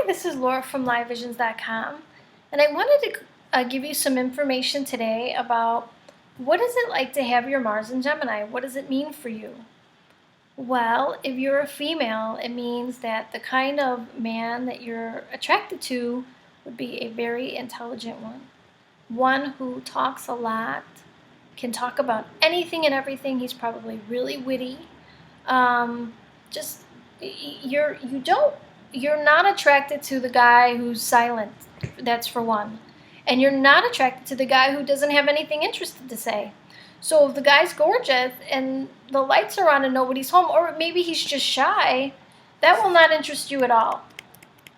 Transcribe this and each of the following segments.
this is Laura from LiveVisions.com, and I wanted to give you some information today about what is it like to have your Mars in Gemini? What does it mean for you? Well, if you're a female, it means that the kind of man that you're attracted to would be a very intelligent one who talks a lot, can talk about anything and everything. He's probably really witty. Just you're not attracted to the guy who's silent. That's for one. And you're not attracted to the guy who doesn't have anything interesting to say. So if the guy's gorgeous and the lights are on and nobody's home, or maybe he's just shy, that will not interest you at all.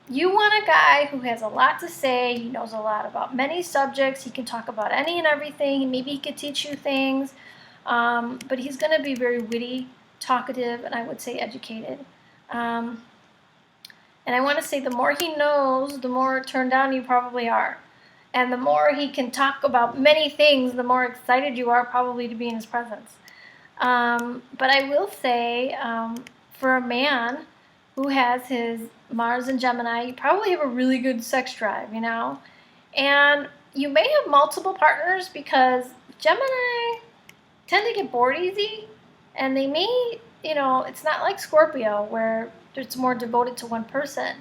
You want a guy who has a lot to say. He knows a lot about many subjects. He can talk about any and everything. Maybe he could teach you things. But he's going to be very witty, talkative, and I would say educated. And I want to say the more he knows, the more turned on you probably are. And the more he can talk about many things, the more excited you are probably to be in his presence. But I will say, for a man who has his Mars in Gemini, you probably have a really good sex drive, And you may have multiple partners because Gemini tend to get bored easy. And they may, it's not like Scorpio where it's more devoted to one person.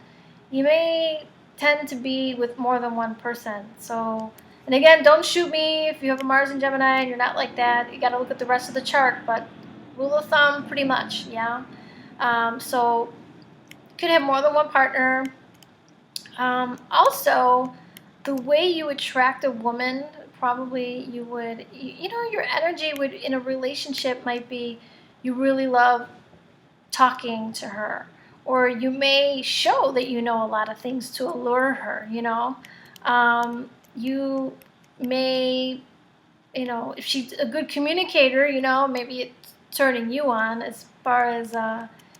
You may tend to be with more than one person. So, and again, don't shoot me if you have a Mars in Gemini and you're not like that. You got to look at the rest of the chart, but rule of thumb, pretty much, yeah. So, you could have more than one partner. Also, the way you attract a woman, probably you would, your energy would in a relationship might be you really love talking to her. Or you may show that you know a lot of things to allure her, You may, if she's a good communicator, maybe it's turning you on as far as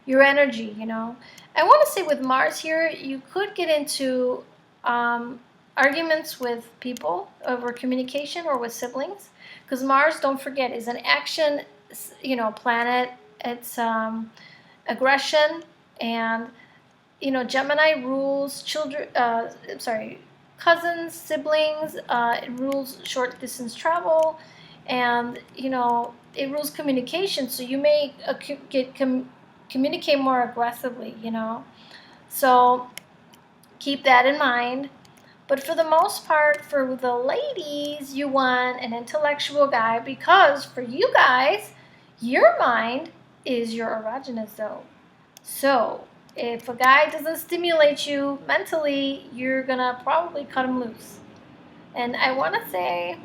your energy, I want to say with Mars here, you could get into arguments with people over communication or with siblings. Because Mars, don't forget, is an action, planet. It's aggression. And, Gemini rules cousins, siblings, it rules short distance travel, and, it rules communication. So you may communicate more aggressively, So keep that in mind. But for the most part, for the ladies, you want an intellectual guy because for you guys, your mind is your erogenous zone. So, if a guy doesn't stimulate you mentally, you're going to probably cut him loose. And I want to say,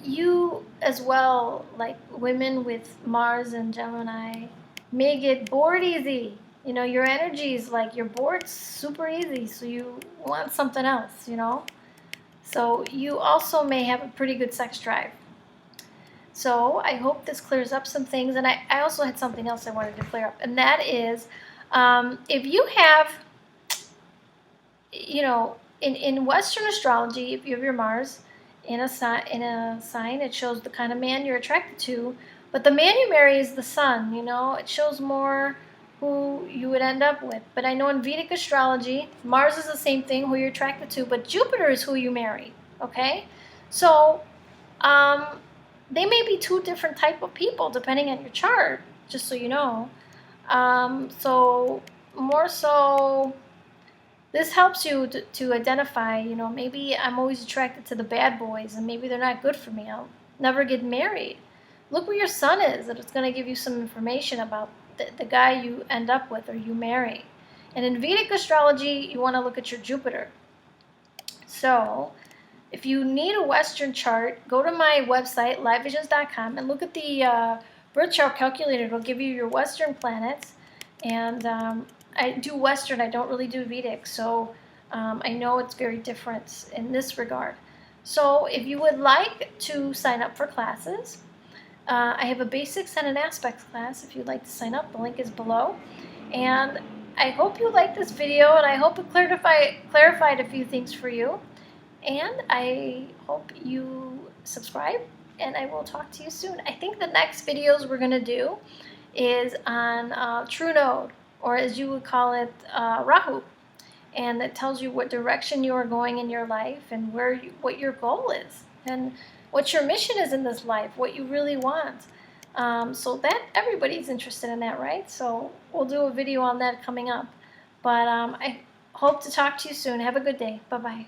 you as well, like women with Mars and Gemini, may get bored easy. Your energy is like you're bored super easy, so you want something else, So, you also may have a pretty good sex drive. So I hope this clears up some things. And I also had something else I wanted to clear up. And that is, if you have, in Western astrology, if you have your Mars in a sign, it shows the kind of man you're attracted to. But the man you marry is the sun, It shows more who you would end up with. But I know in Vedic astrology, Mars is the same thing, who you're attracted to. But Jupiter is who you marry, okay? So, they may be two different type of people depending on your chart, just so you know. So more so, this helps you to identify, maybe I'm always attracted to the bad boys and maybe they're not good for me. I'll never get married. Look where your sun is, and it's going to give you some information about the guy you end up with or you marry. And in Vedic astrology, you want to look at your Jupiter. So, if you need a Western chart, go to my website, LiveVisions.com, and look at the birth chart calculator. It'll give you your Western planets. And I do Western. I don't really do Vedic. So I know it's very different in this regard. So if you would like to sign up for classes, I have a basics and an aspects class. If you'd like to sign up, the link is below. And I hope you liked this video, and I hope it clarified a few things for you. And I hope you subscribe, and I will talk to you soon. I think the next videos we're going to do is on True Node, or as you would call it, Rahu. and it tells you what direction you are going in your life and what your goal is and what your mission is in this life, what you really want. So that everybody's interested in that, right? So we'll do a video on that coming up. But I hope to talk to you soon. Have a good day. Bye-bye.